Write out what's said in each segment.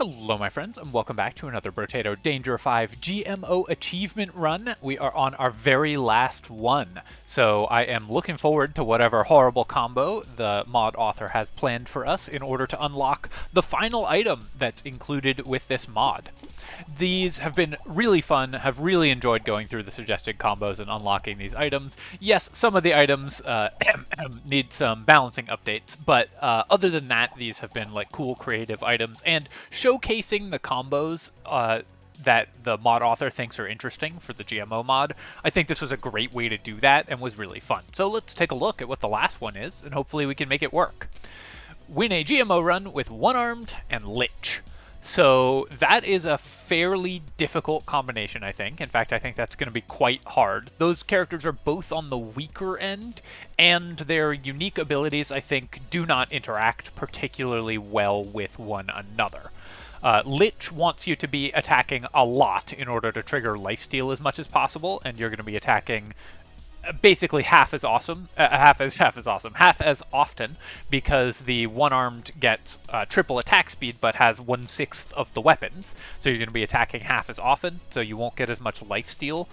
Hello my friends, and welcome back to another Brotato Danger 5 GMO achievement run. We are on our very last one, so I am looking forward to whatever horrible combo the mod author has planned for us in order to unlock the final item that's included with this mod. These have been really fun, have really enjoyed going through the suggested combos and unlocking these items. Yes, some of the items need some balancing updates, but other than that, these have been like cool creative items and showcasing the combos that the mod author thinks are interesting for the GMO mod. I think this was a great way to do that and was really fun. So let's take a look at what the last one is, and hopefully we can make it work. Win a GMO run with One-Armed and Lich. So that is a fairly difficult combination, I think. In fact, I think that's going to be quite hard. Those characters are both on the weaker end, and their unique abilities, I think, do not interact particularly well with one another. Lich wants you to be attacking a lot in order to trigger lifesteal as much as possible, and you're going to be attacking basically half as often, because the one-armed gets triple attack speed but has 1/6 of the weapons, so you're going to be attacking half as often, so you won't get as much lifesteal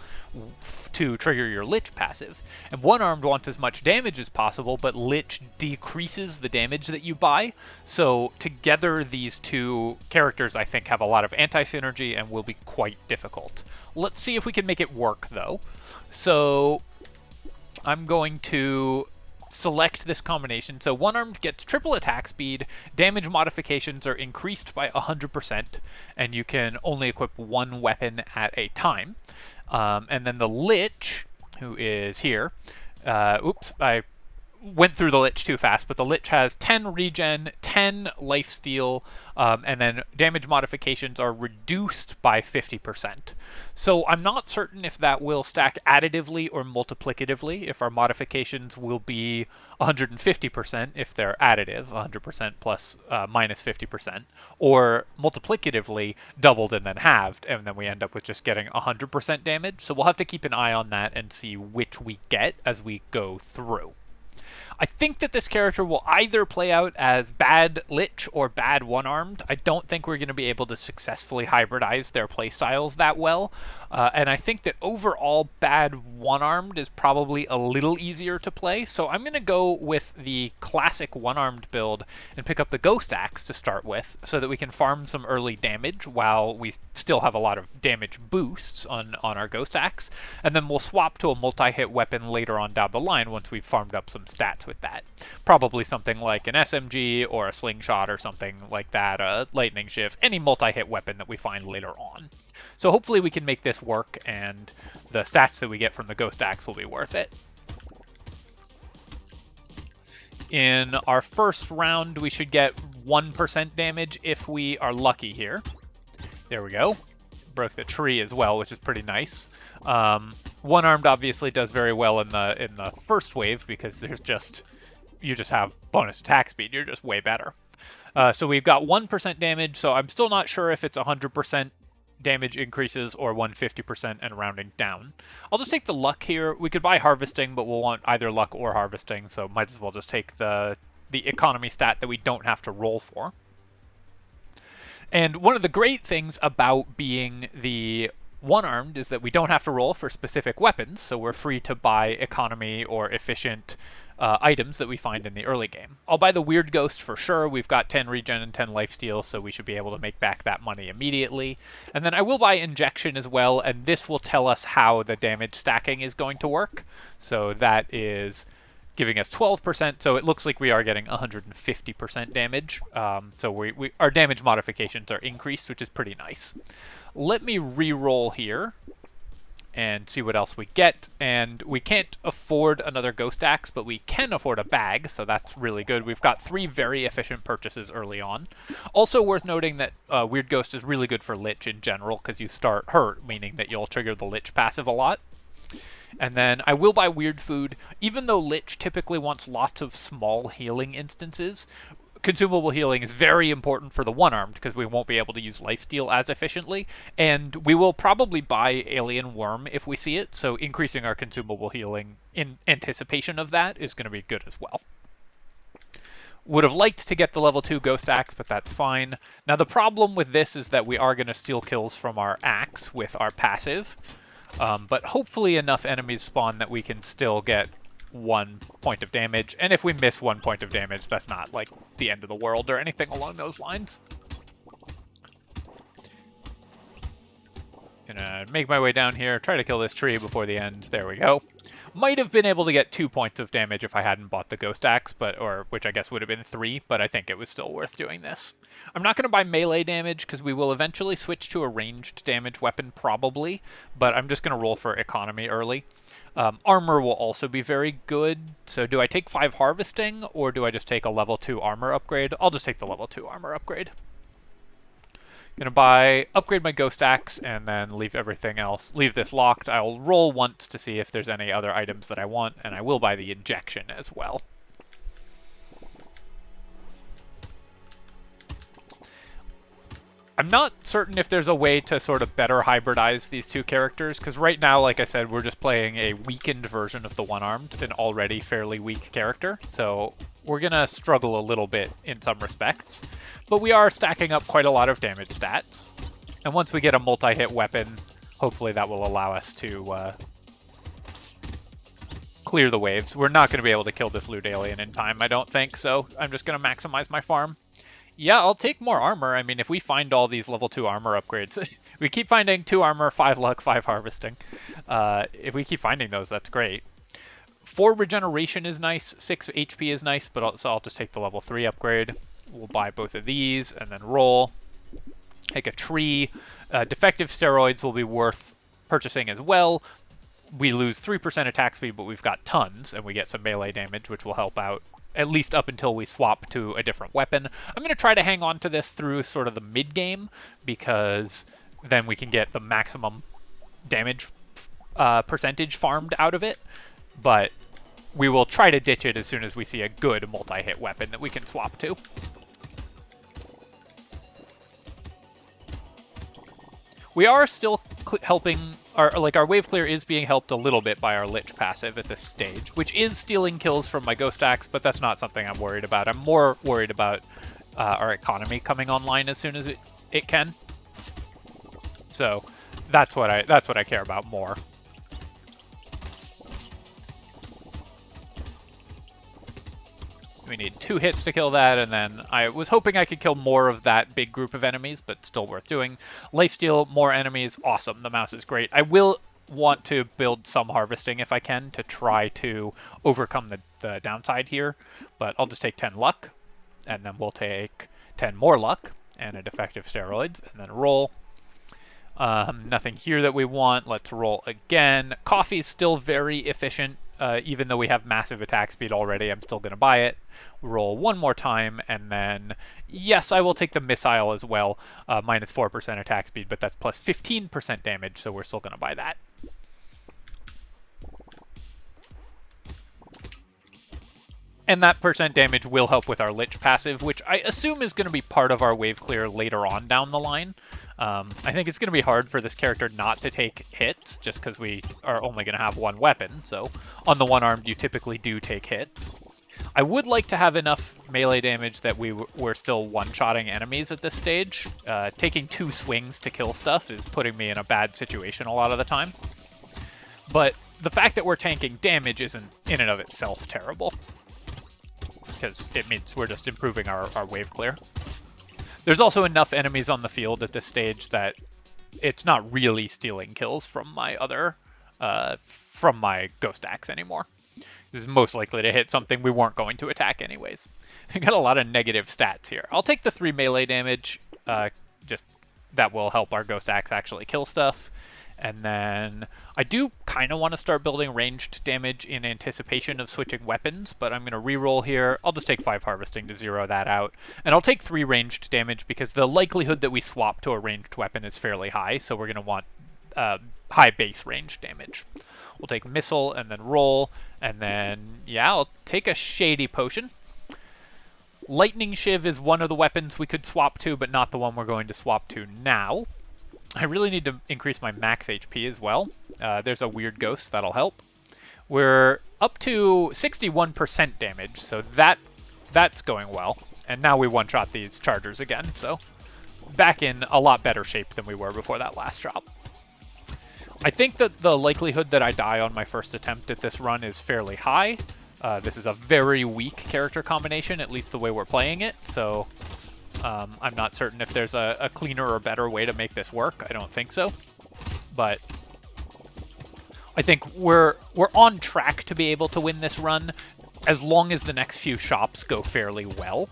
to trigger your Lich passive. And one-armed wants as much damage as possible, but Lich decreases the damage that you buy, so together these two characters I think have a lot of anti-synergy and will be quite difficult. Let's see if we can make it work though. So I'm going to select this combination. So one-armed gets triple attack speed, damage modifications are increased by 100%, and you can only equip one weapon at a time. And then the Lich, who is here, oops, I went through the Lich too fast, but the Lich has 10 regen, 10 lifesteal, and then damage modifications are reduced by 50%. So I'm not certain if that will stack additively or multiplicatively, if our modifications will be 150% if they're additive, 100% plus minus 50%, or multiplicatively doubled and then halved, and then we end up with just getting 100% damage. So we'll have to keep an eye on that and see which we get as we go through. I think that this character will either play out as bad Lich or bad One-Armed. I don't think we're going to be able to successfully hybridize their playstyles that well. And I think that overall bad One-Armed is probably a little easier to play. So I'm going to go with the classic One-Armed build and pick up the Ghost Axe to start with so that we can farm some early damage while we still have a lot of damage boosts on our Ghost Axe. And then we'll swap to a multi-hit weapon later on down the line once we've farmed up some stats with that. Probably something like an SMG or a slingshot or something like that, a lightning shift, any multi-hit weapon that we find later on. So hopefully we can make this work and the stats that we get from the Ghost Axe will be worth it. In our first round, we should get 1% damage if we are lucky here. There we go. Broke the tree as well, which is pretty nice. One-armed obviously does very well in the first wave because you just have bonus attack speed. You're just way better. So we've got 1% damage, so I'm still not sure if it's 100% damage increases or 150% and rounding down. I'll just take the luck here. We could buy harvesting, but we'll want either luck or harvesting, so might as well just take the economy stat that we don't have to roll for. And one of the great things about being the one-armed is that we don't have to roll for specific weapons, so we're free to buy economy or efficient items that we find in the early game. I'll buy the Weird Ghost for sure. We've got 10 regen and 10 lifesteal, so we should be able to make back that money immediately. And then I will buy Injection as well, and this will tell us how the damage stacking is going to work. So that is giving us 12%, so it looks like we are getting 150% damage. So our damage modifications are increased, which is pretty nice. Let me re-roll here and see what else we get. And we can't afford another Ghost Axe, but we can afford a bag, so that's really good. We've got 3 very efficient purchases early on. Also worth noting that Weird Ghost is really good for Lich in general, because you start hurt, meaning that you'll trigger the Lich passive a lot. And then I will buy Weird Food. Even though Lich typically wants lots of small healing instances, consumable healing is very important for the one-armed because we won't be able to use lifesteal as efficiently. And we will probably buy Alien Worm if we see it, so increasing our consumable healing in anticipation of that is going to be good as well. Would have liked to get the level 2 Ghost Axe, but that's fine. Now the problem with this is that we are going to steal kills from our axe with our passive, but hopefully enough enemies spawn that we can still get 1 point of damage, and if we miss 1 point of damage, that's not like the end of the world or anything along those lines. Gonna make my way down here, try to kill this tree before the end. There we go. Might have been able to get 2 points of damage if I hadn't bought the Ghost Axe, which I guess would have been 3, but I think it was still worth doing this. I'm not going to buy melee damage because we will eventually switch to a ranged damage weapon probably, but I'm just going to roll for economy early. Armor will also be very good, so do I take 5 harvesting or do I just take a level 2 armor upgrade? I'll just take the level 2 armor upgrade. Gonna upgrade my Ghost Axe, and then leave everything else. Leave this locked. I'll roll once to see if there's any other items that I want, and I will buy the injection as well. I'm not certain if there's a way to sort of better hybridize these two characters, because right now, like I said, we're just playing a weakened version of the one-armed, an already fairly weak character, so we're gonna struggle a little bit in some respects. But we are stacking up quite a lot of damage stats, and once we get a multi-hit weapon, hopefully that will allow us to clear the waves. We're not going to be able to kill this loot alien in time, I don't think, so I'm just going to maximize my farm. Yeah, I'll take more armor. I mean, if we find all these level 2 armor upgrades, we keep finding 2 armor, 5 luck, 5 harvesting. If we keep finding those, that's great. 4 regeneration is nice, 6 HP is nice, but so I'll just take the level 3 upgrade. We'll buy both of these and then roll. Take a tree. Defective steroids will be worth purchasing as well. We lose 3% attack speed, but we've got tons, and we get some melee damage, which will help out, at least up until we swap to a different weapon. I'm going to try to hang on to this through sort of the mid-game, because then we can get the maximum damage percentage farmed out of it, but we will try to ditch it as soon as we see a good multi-hit weapon that we can swap to. We are still helping, our wave clear is being helped a little bit by our Lich passive at this stage, which is stealing kills from my Ghost Axe, but that's not something I'm worried about. I'm more worried about our economy coming online as soon as it can. So that's what I care about more. We need 2 hits to kill that, and then I was hoping I could kill more of that big group of enemies, but still worth doing. Lifesteal, more enemies, awesome. The mouse is great. I will want to build some harvesting if I can to try to overcome the downside here, but I'll just take 10 luck, and then we'll take 10 more luck and a defective steroids, and then roll. Nothing here that we want. Let's roll again. Coffee is still very efficient. Even though we have massive attack speed already, I'm still going to buy it. Roll one more time, and then, yes, I will take the missile as well. Minus 4% attack speed, but that's plus 15% damage, so we're still going to buy that. And that percent damage will help with our Lich passive, which I assume is going to be part of our wave clear later on down the line. I think it's going to be hard for this character not to take hits, just because we are only going to have one weapon, so on the one-armed you typically do take hits. I would like to have enough melee damage that we're still one-shotting enemies at this stage. Taking 2 swings to kill stuff is putting me in a bad situation a lot of the time. But the fact that we're tanking damage isn't in and of itself terrible, because it means we're just improving our wave clear. There's also enough enemies on the field at this stage that it's not really stealing kills from my from my Ghost Axe anymore. This is most likely to hit something we weren't going to attack anyways. I got a lot of negative stats here. I'll take the 3 melee damage, just that will help our Ghost Axe actually kill stuff. And then I do kind of want to start building ranged damage in anticipation of switching weapons, but I'm going to reroll here. I'll just take 5 harvesting to zero that out. And I'll take 3 ranged damage because the likelihood that we swap to a ranged weapon is fairly high, so we're going to want high base range damage. We'll take missile and then roll, and then, yeah, I'll take a shady potion. Lightning Shiv is one of the weapons we could swap to, but not the one we're going to swap to now. I really need to increase my max HP as well. There's a weird ghost that'll help. We're up to 61% damage, so that that's going well. And now we one-shot these chargers again, so back in a lot better shape than we were before that last drop. I think that the likelihood that I die on my first attempt at this run is fairly high. This is a very weak character combination, at least the way we're playing it, so I'm not certain if there's a cleaner or better way to make this work. I don't think so. But I think we're on track to be able to win this run as long as the next few shops go fairly well.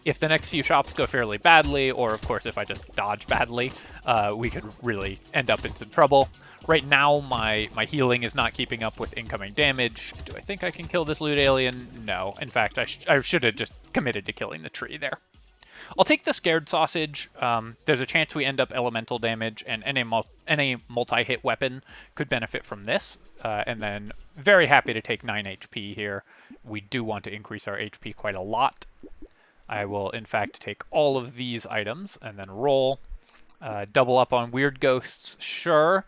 If the next few shops go fairly badly, or of course if I just dodge badly, we could really end up in some trouble. Right now, my healing is not keeping up with incoming damage. Do I think I can kill this loot alien? No. In fact, I should have just committed to killing the tree there. I'll take the Scared Sausage. There's a chance we end up elemental damage, and any multi-hit weapon could benefit from this. And then very happy to take 9 HP here. We do want to increase our HP quite a lot. I will, in fact, take all of these items and then roll. Double up on Weird Ghosts, sure.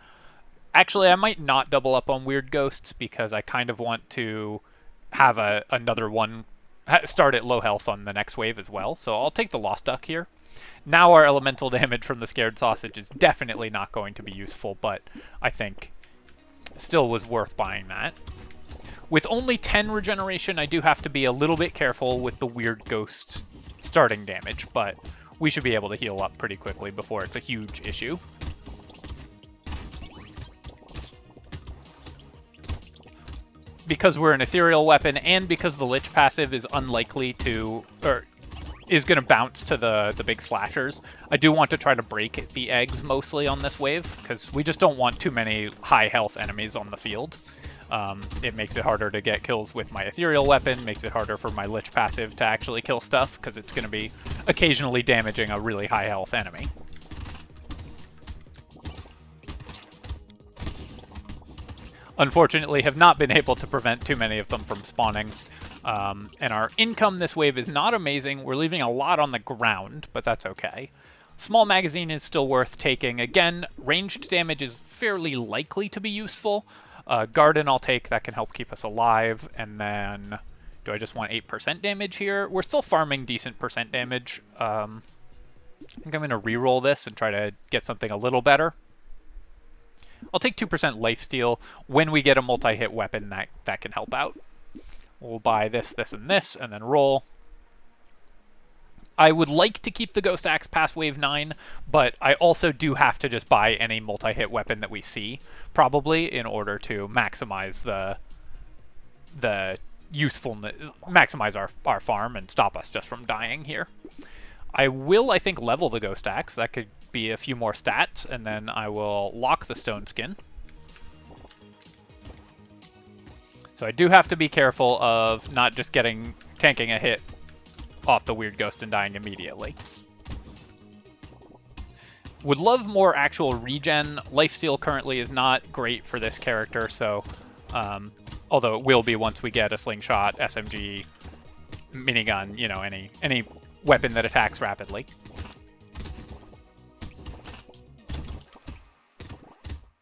Actually, I might not double up on Weird Ghosts because I kind of want to have another one start at low health on the next wave as well. So I'll take the Lost Duck here. Now our elemental damage from the Scared Sausage is definitely not going to be useful, but I think still was worth buying that. With only 10 regeneration, I do have to be a little bit careful with the Weird Ghost starting damage, but we should be able to heal up pretty quickly before it's a huge issue. Because we're an ethereal weapon, and because the Lich passive is unlikely to, or is going to bounce to the big slashers, I do want to try to break the eggs mostly on this wave, because we just don't want too many high health enemies on the field. It makes it harder to get kills with my ethereal weapon, makes it harder for my Lich passive to actually kill stuff, because it's going to be occasionally damaging a really high health enemy. Unfortunately, have not been able to prevent too many of them from spawning. And our income this wave is not amazing. We're leaving a lot on the ground, but that's okay. Small magazine is still worth taking. Again, ranged damage is fairly likely to be useful. Garden I'll take, that can help keep us alive. And then, do I just want 8% damage here? We're still farming decent percent damage. I think I'm going to reroll this and try to get something a little better. I'll take 2% lifesteal. When we get a multi-hit weapon, that can help out. We'll buy this, this, and this, and then roll. I would like to keep the Ghost Axe past wave 9, but I also do have to just buy any multi-hit weapon that we see, probably, in order to maximize the usefulness, maximize our farm and stop us just from dying here. I will, I think, level the Ghost Axe. That could be a few more stats, and then I will lock the Stone Skin. So I do have to be careful of not just tanking a hit off the Weird Ghost and dying immediately. Would love more actual regen. Lifesteal currently is not great for this character, so although it will be once we get a slingshot, SMG, minigun, you know, any weapon that attacks rapidly.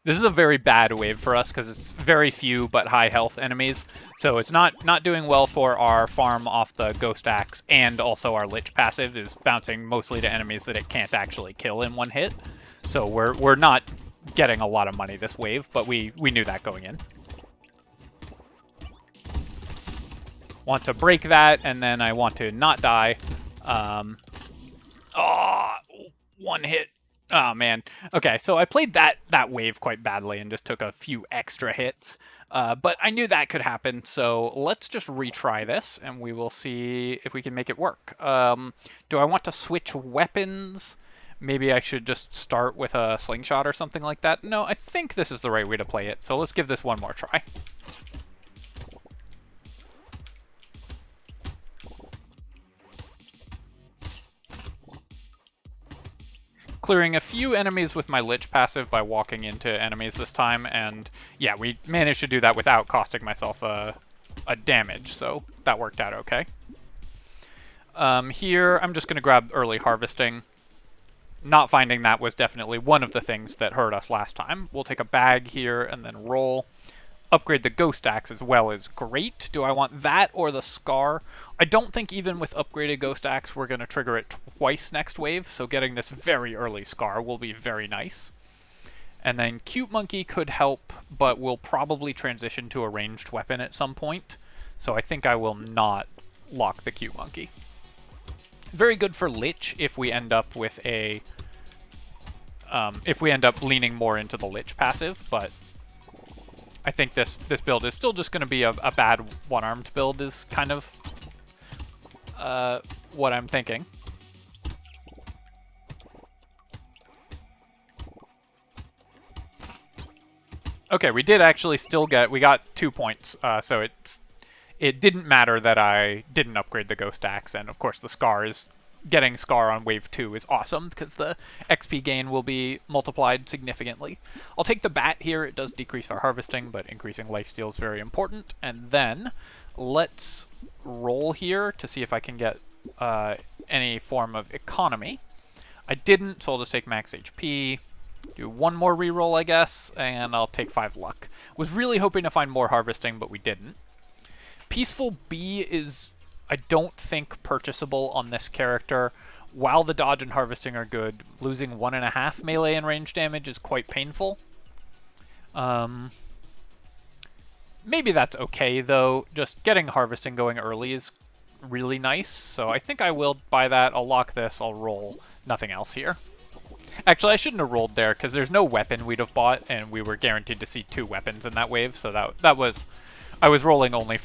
This is a very bad wave for us because it's very few but high health enemies. So it's not doing well for our farm off the Ghost Axe, and also our Lich passive is bouncing mostly to enemies that it can't actually kill in one hit. So we're not getting a lot of money this wave, but we knew that going in. Want to break that, and then I want to not die. One hit. Oh, man. Okay, so I played that wave quite badly and just took a few extra hits. But I knew that could happen, so let's just retry this, and we will see if we can make it work. Do I want to switch weapons? Maybe I should just start with a slingshot or something like that. No, I think this is the right way to play it, so let's give this one more try. Clearing a few enemies with my Lich passive by walking into enemies this time, and yeah, we managed to do that without costing myself a damage, so that worked out okay. Here, I'm just going to grab early harvesting. Not finding that was definitely one of the things that hurt us last time. We'll take a bag here and then roll. upgrade the Ghost Axe as well is great. Do I want that or the Scar? I don't think even with upgraded Ghost Axe we're going to trigger it twice next wave, so getting this very early Scar will be very nice. And then Cute Monkey could help, but we'll probably transition to a ranged weapon at some point, so I think I will not lock the Cute Monkey. Very good for Lich if we end up with a... if we end up leaning more into the Lich passive, but I think this build is still just going to be a bad one-armed build is kind of what I'm thinking. Okay, we did actually still get... We got 2 points, so it didn't matter that I didn't upgrade the Ghost Axe, and of course the Scar is... Getting Scar on wave 2 is awesome, because the XP gain will be multiplied significantly. I'll take the Bat here. It does decrease our harvesting, but increasing lifesteal is very important. And then, let's roll here to see if I can get any form of economy. I didn't, so I'll just take max HP. Do one more reroll, I guess, and I'll take 5 luck. Was really hoping to find more harvesting, but we didn't. Peaceful Bee is... I don't think purchasable on this character. While the dodge and harvesting are good, losing 1.5 melee and range damage is quite painful. Maybe that's okay, though. Just getting harvesting going early is really nice, so I think I will buy that. I'll lock this, I'll roll. Nothing else here. Actually, I shouldn't have rolled there, because there's no weapon we'd have bought, and we were guaranteed to see 2 weapons in that wave, so that was... I was rolling only...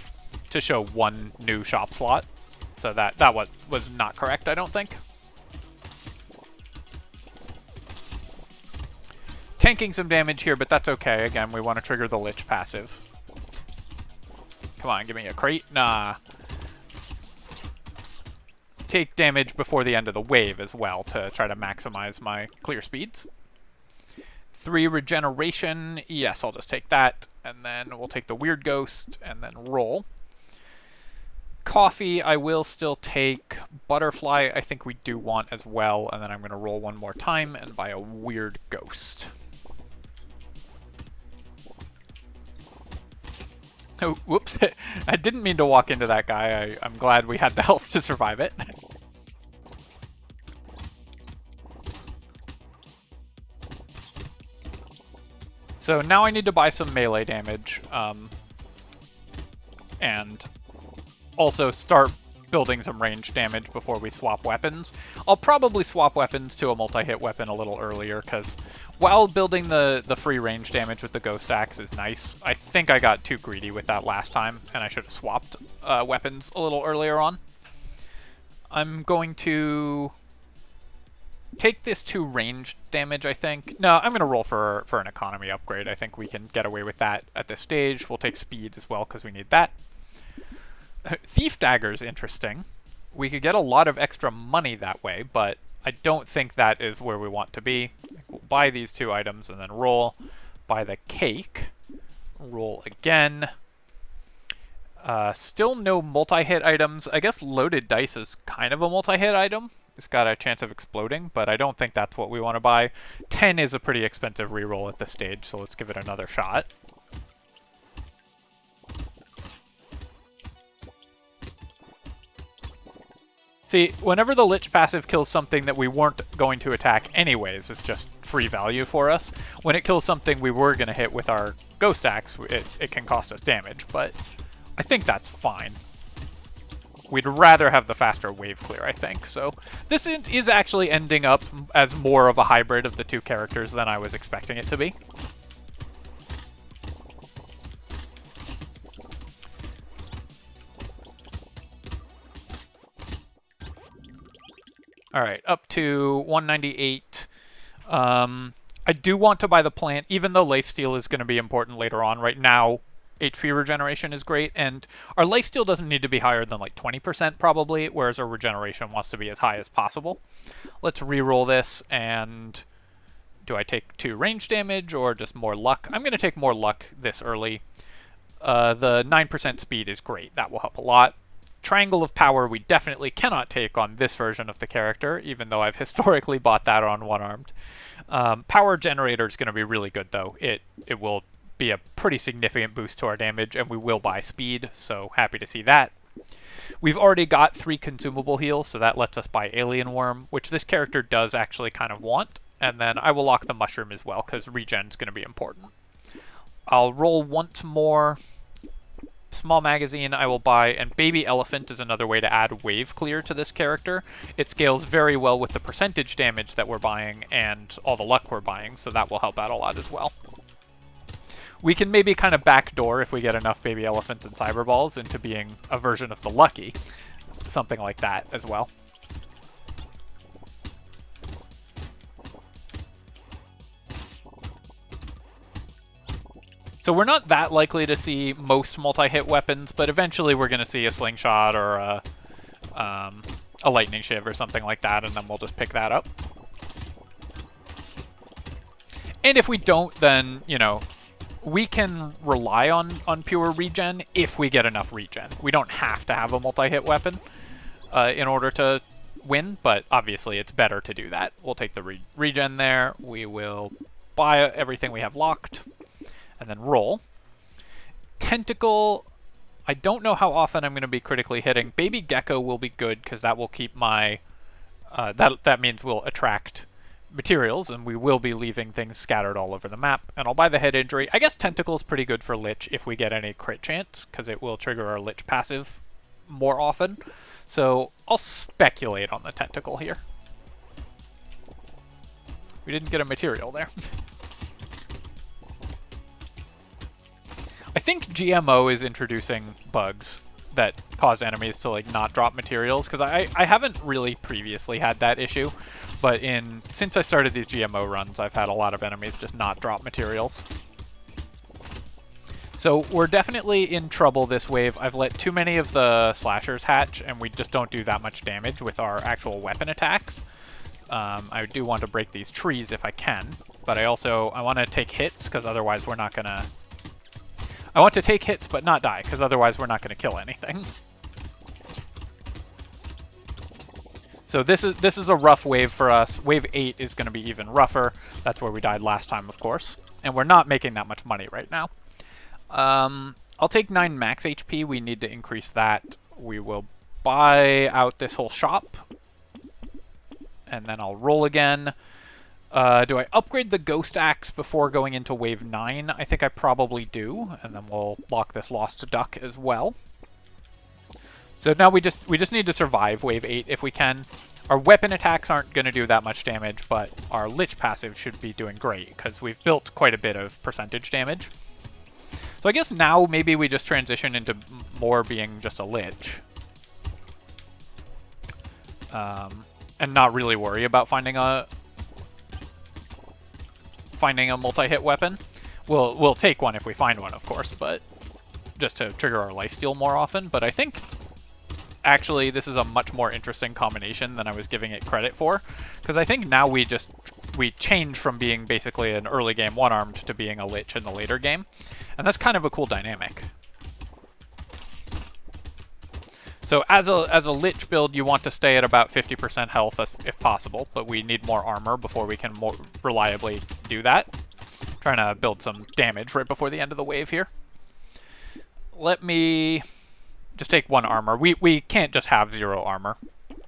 to show 1 new shop slot. So that was not correct, I don't think. Tanking some damage here, but that's okay. Again, we want to trigger the Lich passive. Come on, give me a crate. Nah. Take damage before the end of the wave as well to try to maximize my clear speeds. 3 regeneration. Yes, I'll just take that. And then we'll take the Weird Ghost and then roll. Coffee, I will still take. Butterfly, I think we do want as well. And then I'm going to roll one more time and buy a Weird Ghost. Oh, whoops. I didn't mean to walk into that guy. I'm glad we had the health to survive it. So now I need to buy some melee damage. And... also start building some range damage before we swap weapons. I'll probably swap weapons to a multi-hit weapon a little earlier, because while building the free range damage with the Ghost Axe is nice, I think I got too greedy with that last time, and I should have swapped weapons a little earlier on. I'm going to take this to range damage, I think. No, I'm going to roll for an economy upgrade. I think we can get away with that at this stage. We'll take speed as well, because we need that. Thief Dagger is interesting. We could get a lot of extra money that way, but I don't think that is where we want to be. We'll buy these 2 items and then roll. Buy the cake. Roll again. Still no multi-hit items. I guess Loaded Dice is kind of a multi-hit item. It's got a chance of exploding, but I don't think that's what we want to buy. 10 is a pretty expensive reroll at this stage, so let's give it another shot. See, whenever the Lich passive kills something that we weren't going to attack anyways, it's just free value for us. When it kills something we were going to hit with our Ghost Axe, it can cost us damage, but I think that's fine. We'd rather have the faster wave clear, I think. So this is actually ending up as more of a hybrid of the 2 characters than I was expecting it to be. Alright, up to 198. I do want to buy the plant, even though lifesteal is going to be important later on. Right now, HP regeneration is great, and our lifesteal doesn't need to be higher than like 20% probably, whereas our regeneration wants to be as high as possible. Let's reroll this, and do I take 2 range damage or just more luck? I'm going to take more luck this early. The 9% speed is great. That will help a lot. Triangle of Power we definitely cannot take on this version of the character, even though I've historically bought that on one-armed. Power Generator is going to be really good, though. It will be a pretty significant boost to our damage, and we will buy speed, so happy to see that. We've already got 3 consumable heals, so that lets us buy Alien Worm, which this character does actually kind of want, and then I will lock the Mushroom as well, because regen's going to be important. I'll roll once more. Small magazine I will buy, and Baby Elephant is another way to add wave clear to this character. It scales very well with the percentage damage that we're buying and all the luck we're buying, so that will help out a lot as well. We can maybe kind of backdoor, if we get enough Baby Elephants and Cyberballs, into being a version of the Lucky. Something like that as well. So we're not that likely to see most multi-hit weapons, but eventually we're going to see a slingshot or a lightning shiv or something like that, and then we'll just pick that up. And if we don't, then, you know, we can rely on pure regen if we get enough regen. We don't have to have a multi-hit weapon in order to win, but obviously it's better to do that. We'll take the regen there. We will buy everything we have locked. And then roll. Tentacle, I don't know how often I'm going to be critically hitting. Baby Gecko will be good because that will keep my... that means we'll attract materials, and we will be leaving things scattered all over the map. And I'll buy the head injury. I guess Tentacle is pretty good for Lich if we get any crit chance, because it will trigger our Lich passive more often. So I'll speculate on the Tentacle here. We didn't get a material there. I think GMO is introducing bugs that cause enemies to like not drop materials, because I haven't really previously had that issue, but since I started these GMO runs, I've had a lot of enemies just not drop materials. So we're definitely in trouble this wave. I've let too many of the slashers hatch, and we just don't do that much damage with our actual weapon attacks. I do want to break these trees if I can, but I want to take hits, because otherwise we're not going to... I want to take hits but not die, because otherwise we're not going to kill anything. So this is a rough wave for us. Wave 8 is going to be even rougher. That's where we died last time, of course. And we're not making that much money right now. I'll take 9 max HP. We need to increase that. We will buy out this whole shop. And then I'll roll again. Do I upgrade the Ghost Axe before going into Wave 9? I think I probably do, and then we'll lock this Lost Duck as well. So now we just need to survive Wave 8 if we can. Our weapon attacks aren't going to do that much damage, but our Lich passive should be doing great, because we've built quite a bit of percentage damage. So I guess now maybe we just transition into more being just a Lich. And not really worry about finding a multi-hit weapon. We'll take one if we find one, of course, but just to trigger our lifesteal more often. But I think actually this is a much more interesting combination than I was giving it credit for, because I think now we change from being basically an early game one-armed to being a Lich in the later game, and that's kind of a cool dynamic. So as a Lich build, you want to stay at about 50% health if possible, but we need more armor before we can more reliably do that. Trying to build some damage right before the end of the wave here. Let me just take 1 armor. We can't just have 0 armor.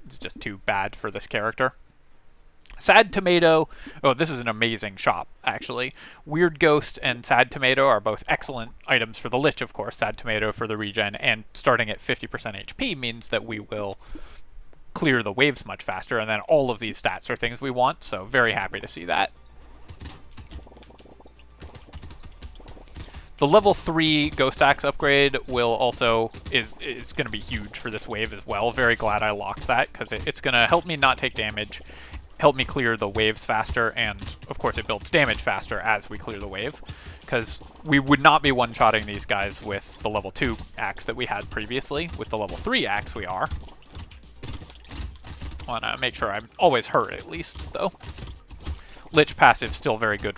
It's just too bad for this character. Sad Tomato. Oh, this is an amazing shop, actually. Weird Ghost and Sad Tomato are both excellent items for the Lich, of course. Sad Tomato for the regen, and starting at 50% HP means that we will clear the waves much faster, and then all of these stats are things we want, so very happy to see that. The level 3 Ghost Axe upgrade will also is going to be huge for this wave as well. Very glad I locked that, because it's going to help me not take damage, help me clear the waves faster, and of course it builds damage faster as we clear the wave, because we would not be one-shotting these guys with the level 2 axe that we had previously. With the level 3 axe we are. Want to make sure I'm always hurt at least, though. Lich passive still very good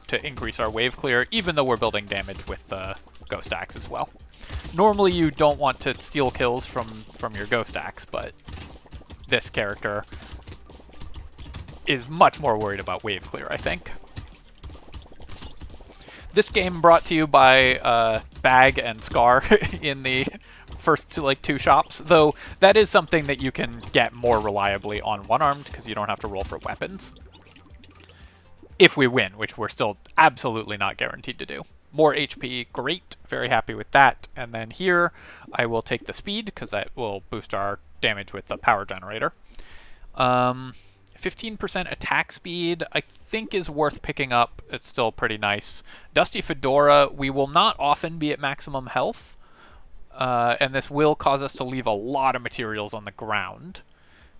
to increase our wave clear, even though we're building damage with the Ghost Axe as well. Normally you don't want to steal kills from your Ghost Axe, but this character is much more worried about wave clear, I think. This game brought to you by Bag and Scar in the first two shops, though that is something that you can get more reliably on one-armed because you don't have to roll for weapons. If we win, which we're still absolutely not guaranteed to do. More HP, great, very happy with that. And then here, I will take the speed because that will boost our damage with the power generator. 15% attack speed, I think is worth picking up. It's still pretty nice. Dusty Fedora, we will not often be at maximum health. And this will cause us to leave a lot of materials on the ground.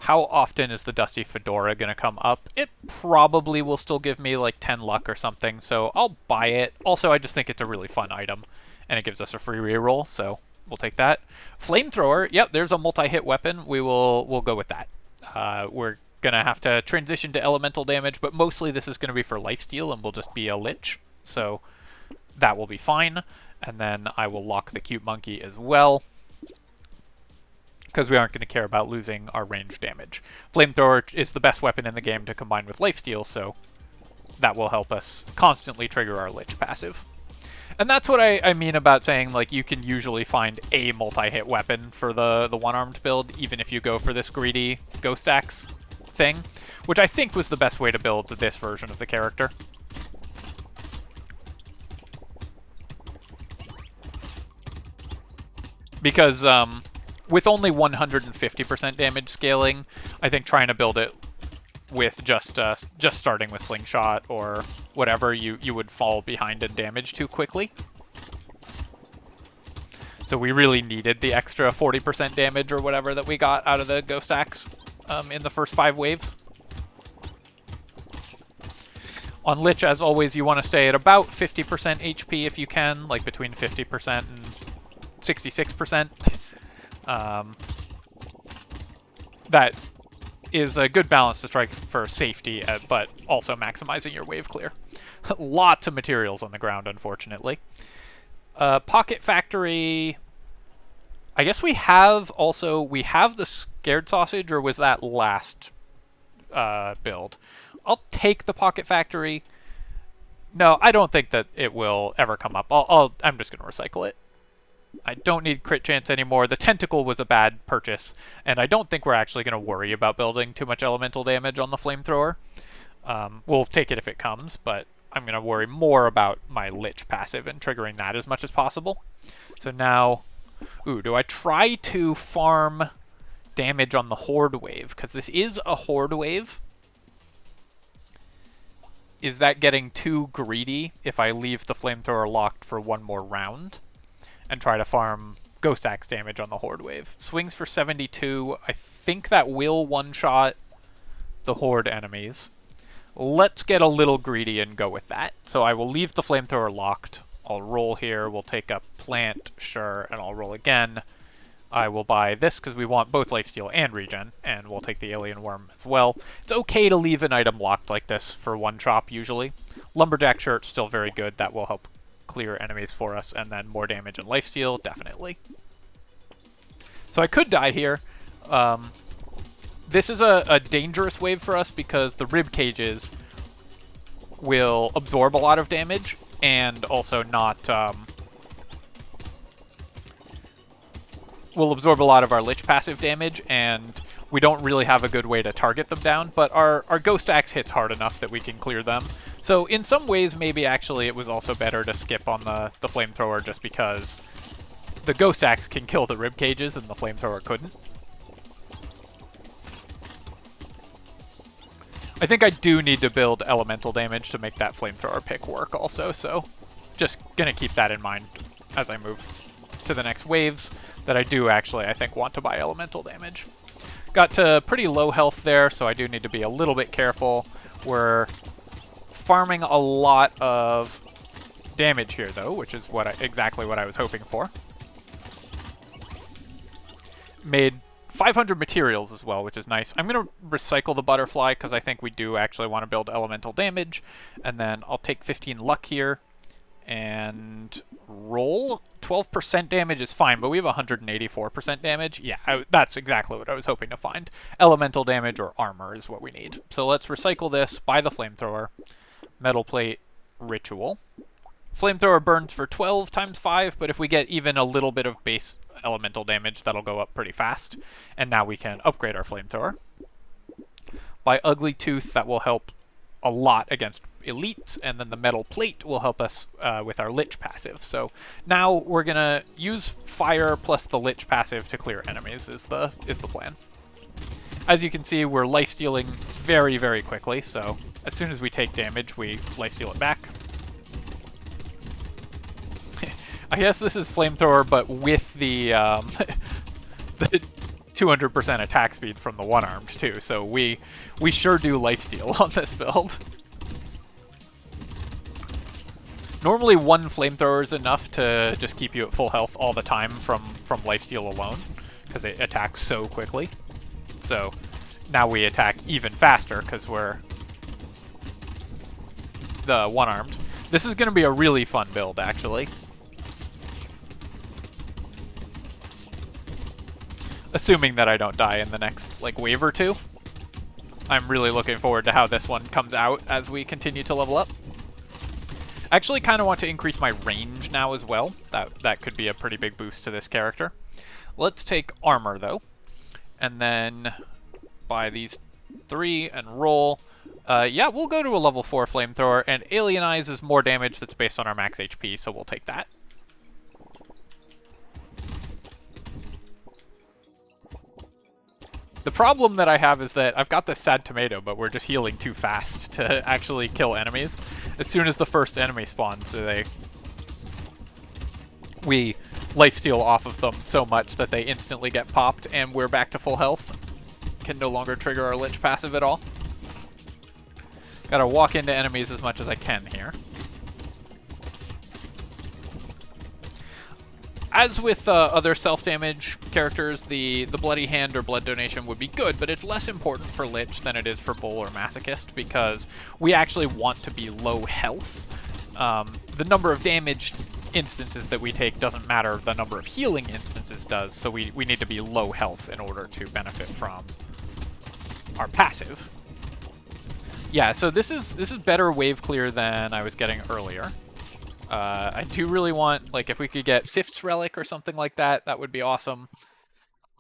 How often is the Dusty Fedora going to come up? It probably will still give me like 10 luck or something, so I'll buy it. Also, I just think it's a really fun item, and it gives us a free reroll, so we'll take that. Flamethrower, yep, there's a multi-hit weapon. We'll go with that. We're going to have to transition to elemental damage, but mostly this is going to be for lifesteal, and we'll just be a Lich, so that will be fine. And then I will lock the cute monkey as well, because we aren't going to care about losing our range damage. Flamethrower is the best weapon in the game to combine with lifesteal, so that will help us constantly trigger our Lich passive. And that's what I mean about saying, like, you can usually find a multi-hit weapon for the one-armed build, even if you go for this greedy Ghost Axe thing, which I think was the best way to build this version of the character. Because with only 150% damage scaling, I think trying to build it with just starting with Slingshot or whatever, you would fall behind in damage too quickly. So we really needed the extra 40% damage or whatever that we got out of the Ghost Axe in the first 5 waves. On Lich, as always, you want to stay at about 50% HP if you can, like between 50% and 66%. That is a good balance to strike for safety, but also maximizing your wave clear. Lots of materials on the ground, unfortunately. Pocket Factory, I guess we have the Scared Sausage, or was that last build? I'll take the Pocket Factory. No, I don't think that it will ever come up. I'm just going to recycle it. I don't need crit chance anymore. The Tentacle was a bad purchase, and I don't think we're actually going to worry about building too much elemental damage on the Flamethrower. We'll take it if it comes, but I'm going to worry more about my Lich passive and triggering that as much as possible. So now, do I try to farm damage on the Horde wave? Because this is a Horde wave. Is that getting too greedy if I leave the Flamethrower locked for one more round and try to farm Ghost Axe damage on the Horde wave? Swings for 72. I think that will one-shot the Horde enemies. Let's get a little greedy and go with that. So I will leave the Flamethrower locked. I'll roll here. We'll take a plant, sure, and I'll roll again. I will buy this because we want both lifesteal and regen, and we'll take the Alien Worm as well. It's okay to leave an item locked like this for one chop, usually. Lumberjack Shirt's still very good. That will help clear enemies for us, and then more damage and lifesteal, definitely. So I could die here. This is a dangerous wave for us because the rib cages will absorb a lot of damage and also not will absorb a lot of our Lich passive damage, and we don't really have a good way to target them down, but our Ghost Axe hits hard enough that we can clear them. So in some ways, maybe actually it was also better to skip on the Flamethrower just because the Ghost Axe can kill the rib cages and the Flamethrower couldn't. I think I do need to build elemental damage to make that Flamethrower pick work also, so just gonna keep that in mind as I move to the next waves, that I do actually, I think, want to buy elemental damage. Got to pretty low health there, so I do need to be a little bit careful. We're farming a lot of damage here, though, which is exactly what I was hoping for. Made 500 materials as well, which is nice. I'm going to recycle the butterfly because I think we do actually want to build elemental damage. And then I'll take 15 luck here and roll. 12% damage is fine, but we have 184% damage. Yeah, that's exactly what I was hoping to find. Elemental damage or armor is what we need. So let's recycle this, buy the Flamethrower, metal plate, ritual. Flamethrower burns for 12 times 5, but if we get even a little bit of base elemental damage, that'll go up pretty fast. And now we can upgrade our Flamethrower. By Ugly Tooth, that will help a lot against elites, and then the Metal Plate will help us with our Lich passive. So now we're going to use Fire plus the Lich passive to clear enemies is the plan. As you can see, we're lifestealing very, very quickly, so as soon as we take damage, we lifesteal it back. I guess this is Flamethrower, but with the, the 200% attack speed from the one-armed, too, so we sure do lifesteal on this build. Normally, one Flamethrower is enough to just keep you at full health all the time from lifesteal alone, because it attacks so quickly. So now we attack even faster because we're the one-armed. This is going to be a really fun build, actually. Assuming that I don't die in the next, like, wave or two. I'm really looking forward to how this one comes out as we continue to level up. I actually kind of want to increase my range now as well. That could be a pretty big boost to this character. Let's take armor, though. And then buy these 3 and roll. Yeah, we'll go to a level 4 Flamethrower, and Alienize is more damage that's based on our max HP, so we'll take that. The problem that I have is that I've got this sad tomato, but we're just healing too fast to actually kill enemies. As soon as the first enemy spawns, we lifesteal off of them so much that they instantly get popped, and we're back to full health. Can no longer trigger our Lich passive at all. Gotta walk into enemies as much as I can here. As with other self-damage characters, the Bloody Hand or Blood Donation would be good, but it's less important for Lich than it is for Bull or Masochist, because we actually want to be low health. The number of damage instances that we take doesn't matter, the number of healing instances does, so we need to be low health in order to benefit from our passive. Yeah, so this is better wave clear than I was getting earlier. I do really want, like, if we could get Sift's Relic or something like that, that would be awesome.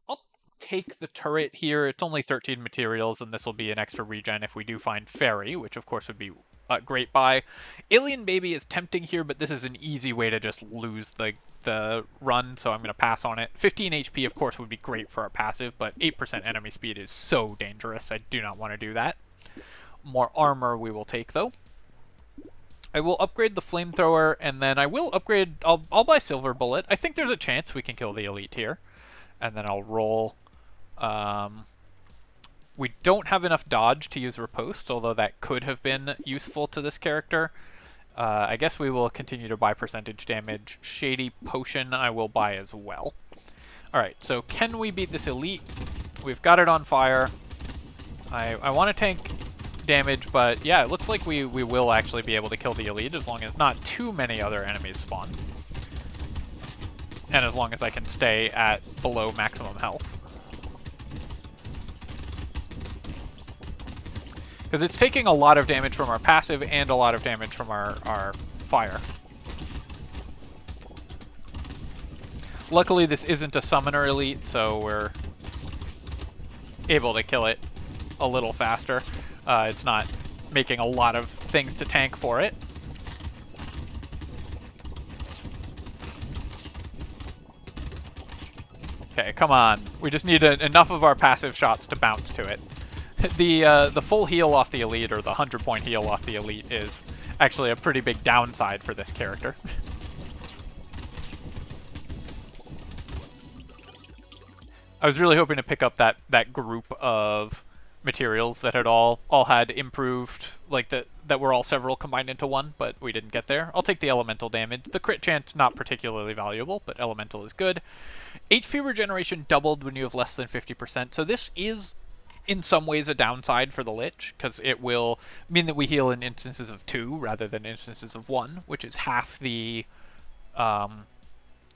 I'll take the turret here. It's only 13 materials, and this will be an extra regen if we do find Fairy, which of course would be great buy. Alien Baby is tempting here, but this is an easy way to just lose the run, so I'm going to pass on it. 15 HP, of course, would be great for our passive, but 8% enemy speed is so dangerous. I do not want to do that. More armor we will take, though. I will upgrade the Flamethrower, and then I will upgrade... I'll buy Silver Bullet. I think there's a chance we can kill the elite here. And then I'll roll... We don't have enough dodge to use Riposte, although that could have been useful to this character. I guess we will continue to buy percentage damage. Shady Potion I will buy as well. Alright, so can we beat this elite? We've got it on fire. I want to tank damage, but yeah, it looks like we will actually be able to kill the elite as long as not too many other enemies spawn. And as long as I can stay at below maximum health. Because it's taking a lot of damage from our passive and a lot of damage from our fire. Luckily, this isn't a summoner elite, so we're able to kill it a little faster. It's not making a lot of things to tank for it. Okay, come on. We just need enough of our passive shots to bounce to it. The full heal off the elite, or the 100-point heal off the elite, is actually a pretty big downside for this character. I was really hoping to pick up that group of materials that had all had improved, like that were all several combined into one, but we didn't get there. I'll take the elemental damage. The crit chance, not particularly valuable, but elemental is good. HP regeneration doubled when you have less than 50%, so this is in some ways a downside for the Lich, because it will mean that we heal in instances of 2 rather than instances of 1, which is half the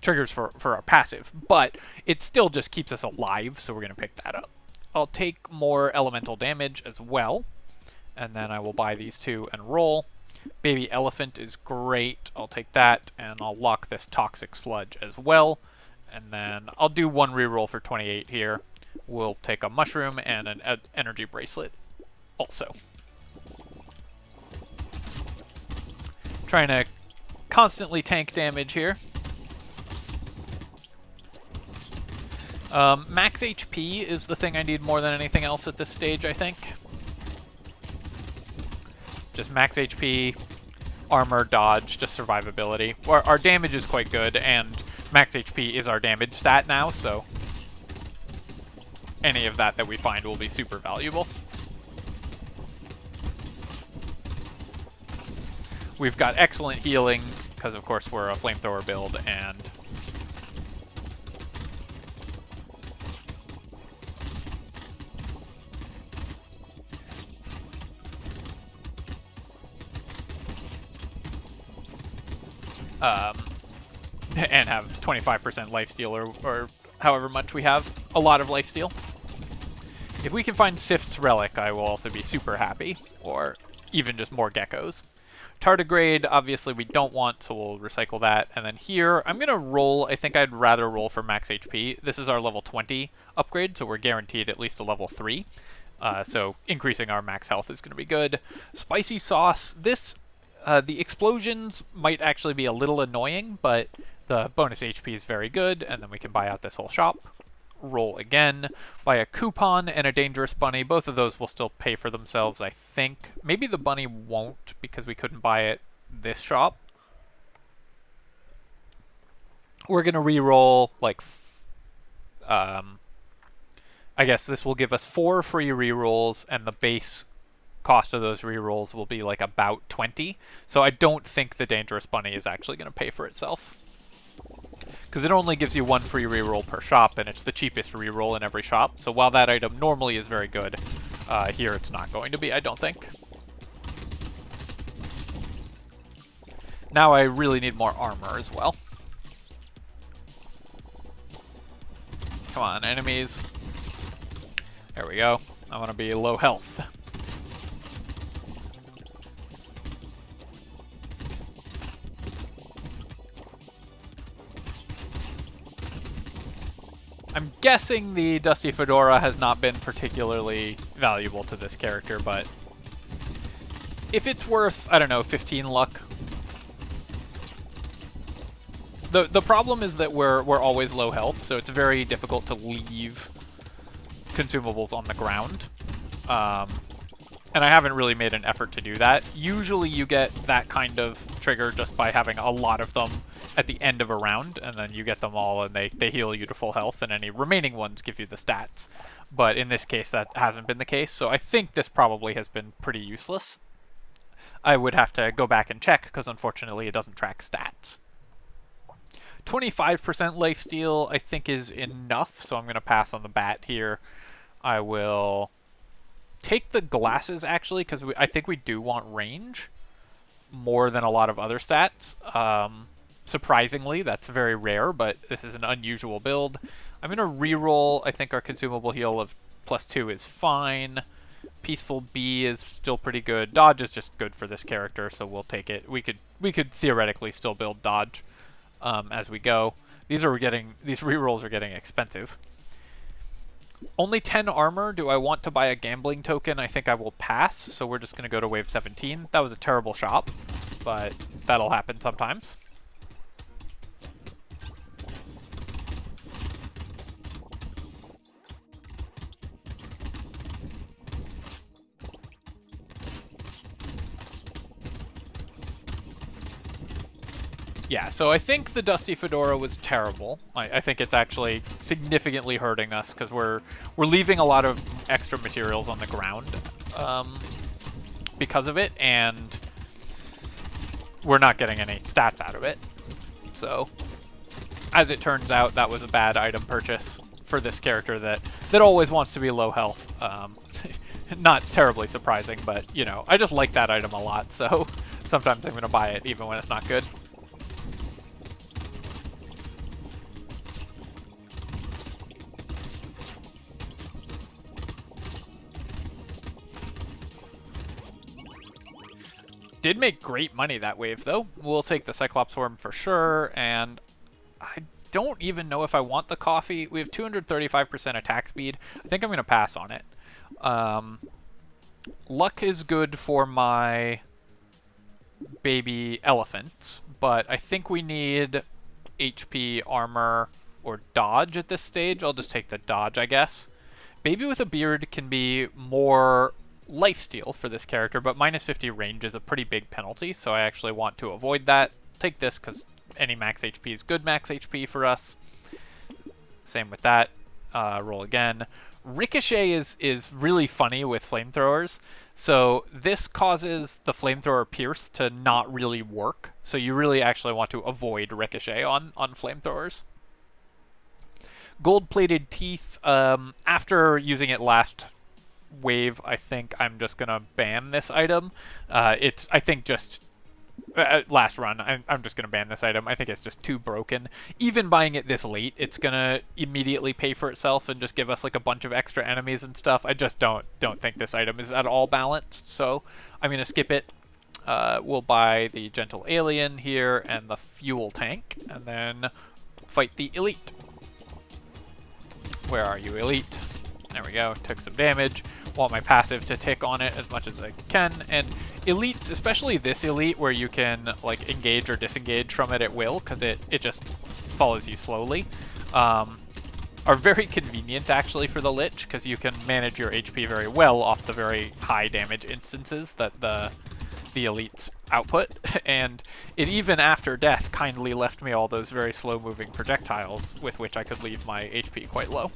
triggers for our passive, but it still just keeps us alive, so we're going to pick that up. I'll take more elemental damage as well, and then I will buy these 2 and roll. Baby elephant is great. I'll take that, and I'll lock this toxic sludge as well. And then I'll do one reroll for 28 here. We'll take a mushroom and an energy bracelet also. Trying to constantly tank damage here. Max HP is the thing I need more than anything else at this stage, I think. Just max HP, armor, dodge, just survivability. Our damage is quite good, and max HP is our damage stat now, so any of that we find will be super valuable. We've got excellent healing, because of course we're a flamethrower build, and and have 25% lifesteal or however much we have. A lot of lifesteal. If we can find Sift's Relic, I will also be super happy. Or even just more geckos. Tardigrade, obviously we don't want, so we'll recycle that. And then here, I'm going to roll. I think I'd rather roll for max HP. This is our level 20 upgrade, so we're guaranteed at least a level 3. So increasing our max health is going to be good. Spicy Sauce. This, the explosions might actually be a little annoying, but the bonus HP is very good, and then we can buy out this whole shop. Roll again, buy a coupon and a dangerous bunny. Both of those will still pay for themselves, I think. Maybe the bunny won't, because we couldn't buy it this shop. We're going to re-roll, like, I guess this will give us 4 free re-rolls, and the base cost of those re-rolls will be, like, about 20. So I don't think the dangerous bunny is actually going to pay for itself. Because it only gives you 1 free reroll per shop, and it's the cheapest reroll in every shop. So while that item normally is very good, here it's not going to be, I don't think. Now I really need more armor as well. Come on, enemies. There we go. I want to be low health. I'm guessing the Dusty Fedora has not been particularly valuable to this character, but if it's worth, I don't know, 15 luck. The problem is that we're always low health, so it's very difficult to leave consumables on the ground. And I haven't really made an effort to do that. Usually you get that kind of trigger just by having a lot of them at the end of a round, and then you get them all and they heal you to full health, and any remaining ones give you the stats. But in this case, that hasn't been the case, so I think this probably has been pretty useless. I would have to go back and check, because unfortunately it doesn't track stats. 25% lifesteal, I think, is enough, so I'm going to pass on the bat here. I will take the glasses, actually, because I think we do want range more than a lot of other stats. Surprisingly, that's very rare, but this is an unusual build. I'm going to reroll. I think our consumable heal of +2 is fine. Peaceful Bee is still pretty good. Dodge is just good for this character, so we'll take it. We could theoretically still build dodge as we go. These rerolls are getting expensive. Only 10 armor. Do I want to buy a gambling token? I think I will pass, so we're just going to go to wave 17. That was a terrible shop, but that'll happen sometimes. Yeah, so I think the Dusty Fedora was terrible. I think it's actually significantly hurting us because we're leaving a lot of extra materials on the ground because of it, and we're not getting any stats out of it. So, as it turns out, that was a bad item purchase for this character that always wants to be low health. Not terribly surprising, but, you know, I just like that item a lot, so sometimes I'm going to buy it even when it's not good. Did make great money that wave, though. We'll take the Cyclops Worm for sure, and I don't even know if I want the coffee. We have 235% attack speed. I think I'm going to pass on it. Luck is good for my baby elephants, but I think we need HP, armor, or dodge at this stage. I'll just take the dodge, I guess. Baby with a beard can be more lifesteal for this character, but minus 50 range is a pretty big penalty, so I actually want to avoid that. Take this because any max HP is good max HP for us. Same with that. Roll again. Ricochet is really funny with flamethrowers. So this causes the flamethrower pierce to not really work. So you really actually want to avoid Ricochet on flamethrowers. Gold-plated teeth. After using it last wave, I think I'm just going to ban this item. It's, I think, just... last run, I'm just going to ban this item. I think it's just too broken. Even buying it this late, it's going to immediately pay for itself and just give us like a bunch of extra enemies and stuff. I just don't think this item is at all balanced, so I'm going to skip it. We'll buy the Gentle Alien here and the Fuel Tank, and then fight the Elite. Where are you, Elite? There we go, took some damage. Want my passive to tick on it as much as I can, and elites, especially this elite where you can like engage or disengage from it at will, because it just follows you slowly, are very convenient actually for the Lich, because you can manage your HP very well off the very high damage instances that the elites output, and it even after death kindly left me all those very slow moving projectiles with which I could leave my HP quite low.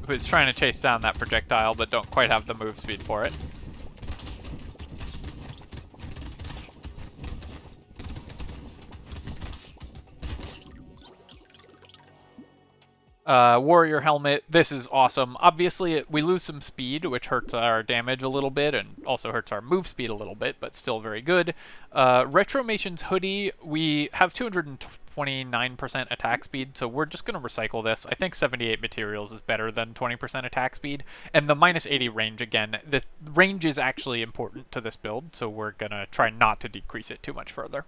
Who's trying to chase down that projectile, but don't quite have the move speed for it. Warrior Helmet, this is awesome. Obviously, we lose some speed, which hurts our damage a little bit, and also hurts our move speed a little bit, but still very good. Retromation's Hoodie, we have 229% attack speed, so we're just going to recycle this. I think 78 materials is better than 20% attack speed, and the minus 80 range, again, the range is actually important to this build, so we're going to try not to decrease it too much further.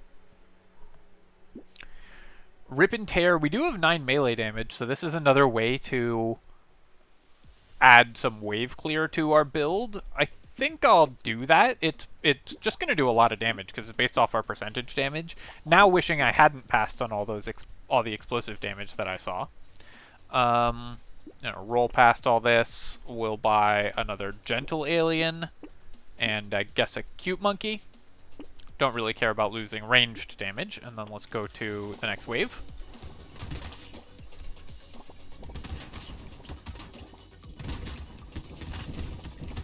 Rip and Tear, we do have 9 melee damage, so this is another way to add some wave clear to our build. I think I'll do that. It's just going to do a lot of damage because it's based off our percentage damage. Now wishing I hadn't passed on all the explosive damage that I saw. Roll past all this. We'll buy another Gentle Alien and I guess a Cute Monkey. Don't really care about losing ranged damage, and then let's go to the next wave.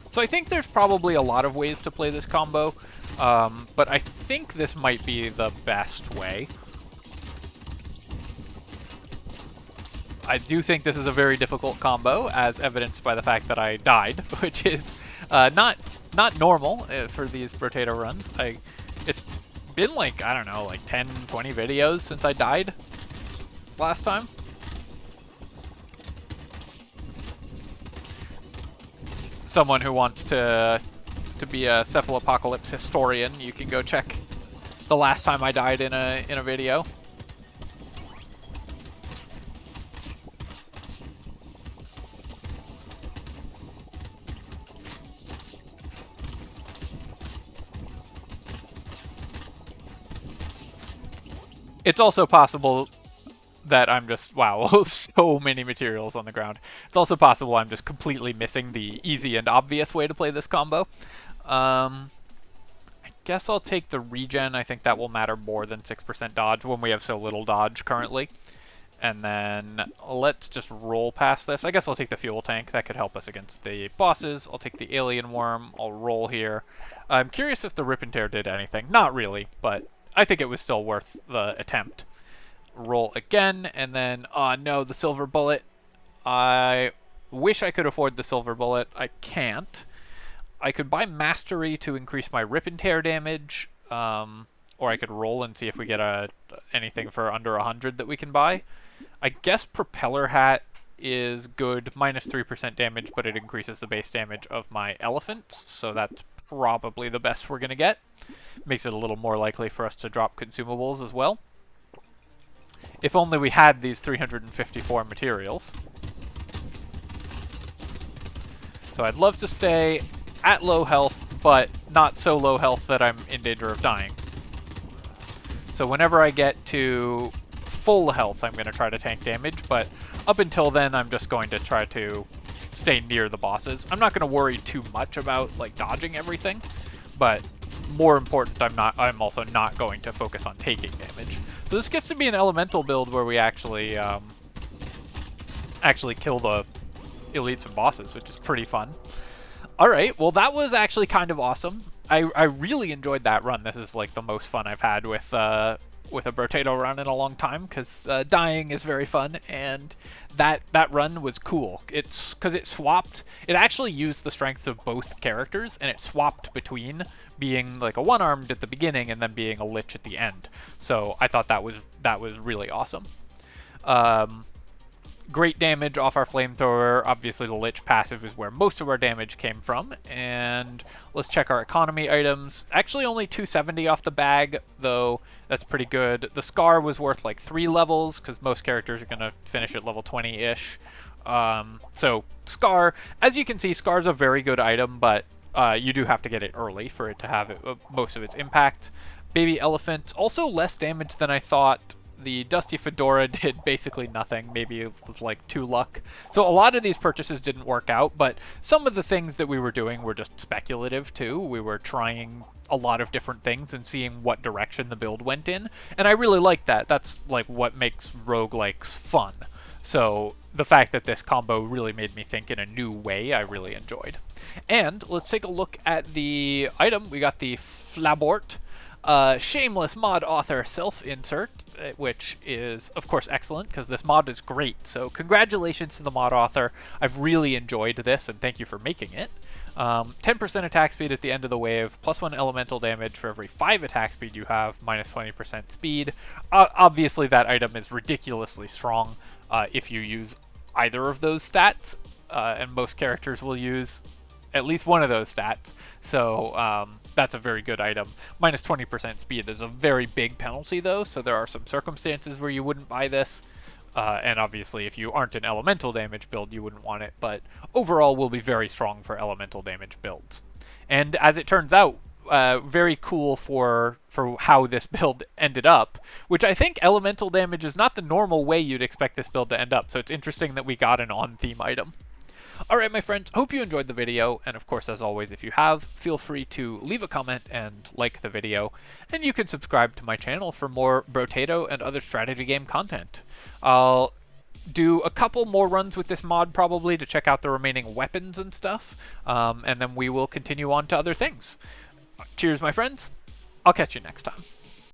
So I think there's probably a lot of ways to play this combo, but I think this might be the best way. I do think this is a very difficult combo, as evidenced by the fact that I died, which is not normal for these Brotato runs. It's been like, I don't know, like 10, 20 videos since I died last time. Someone who wants to be a Cephalopocalypse historian, you can go check the last time I died in a video. It's also possible that I'm just, wow, so many materials on the ground. It's also possible I'm just completely missing the easy and obvious way to play this combo. I guess I'll take the regen. I think that will matter more than 6% dodge when we have so little dodge currently. And then let's just roll past this. I guess I'll take the fuel tank. That could help us against the bosses. I'll take the alien worm. I'll roll here. I'm curious if the Rip and Tear did anything. Not really, but I think it was still worth the attempt. Roll again, and then, oh no, the silver bullet. I wish I could afford the silver bullet. I can't. I could buy Mastery to increase my rip and tear damage, or I could roll and see if we get anything for under 100 that we can buy. I guess Propeller Hat is good, minus 3% damage, but it increases the base damage of my elephants, so that's probably the best we're going to get. Makes it a little more likely for us to drop consumables as well. If only we had these 354 materials. So I'd love to stay at low health, but not so low health that I'm in danger of dying. So whenever I get to full health, I'm going to try to tank damage, but up until then, I'm just going to try to stay near the bosses. I'm not going to worry too much about like dodging everything, but more important, I'm also not going to focus on taking damage. So this gets to be an elemental build where we actually kill the elites and bosses, which is pretty fun. All right, well that was actually kind of awesome. I really enjoyed that run. This is like the most fun I've had with a Brotato run in a long time, because dying is very fun, and that run was cool. It's because it swapped. It actually used the strengths of both characters, and it swapped between being like a one-armed at the beginning and then being a Lich at the end. So I thought that was really awesome. Great damage off our flamethrower. Obviously the Lich passive is where most of our damage came from. And let's check our economy items. Actually only 270 off the bag, though that's pretty good. The Scar was worth like 3 levels, because most characters are going to finish at level 20-ish. So Scar, as you can see, Scar's a very good item, but you do have to get it early for it to have most of its impact. Baby Elephant, also less damage than I thought. The Dusty Fedora did basically nothing, maybe it was like 2 luck. So a lot of these purchases didn't work out, but some of the things that we were doing were just speculative too. We were trying a lot of different things and seeing what direction the build went in, and I really like that. That's like what makes roguelikes fun. So the fact that this combo really made me think in a new way, I really enjoyed. And let's take a look at the item. We got the Flabort. Shameless mod author self-insert, which is, of course, excellent, because this mod is great. So congratulations to the mod author. I've really enjoyed this, and thank you for making it. 10% attack speed at the end of the wave, +1 elemental damage for every 5 attack speed you have, minus 20% speed. Obviously, that item is ridiculously strong if you use either of those stats, and most characters will use at least one of those stats. So that's a very good item. Minus 20% speed is a very big penalty, though, so there are some circumstances where you wouldn't buy this. And obviously, if you aren't an elemental damage build, you wouldn't want it, but overall will be very strong for elemental damage builds. And as it turns out, very cool for how this build ended up, which I think elemental damage is not the normal way you'd expect this build to end up, so it's interesting that we got an on-theme item. Alright, my friends, hope you enjoyed the video, and of course, as always, if you have, feel free to leave a comment and like the video, and you can subscribe to my channel for more Brotato and other strategy game content. I'll do a couple more runs with this mod, probably, to check out the remaining weapons and stuff, and then we will continue on to other things. Cheers, my friends. I'll catch you next time.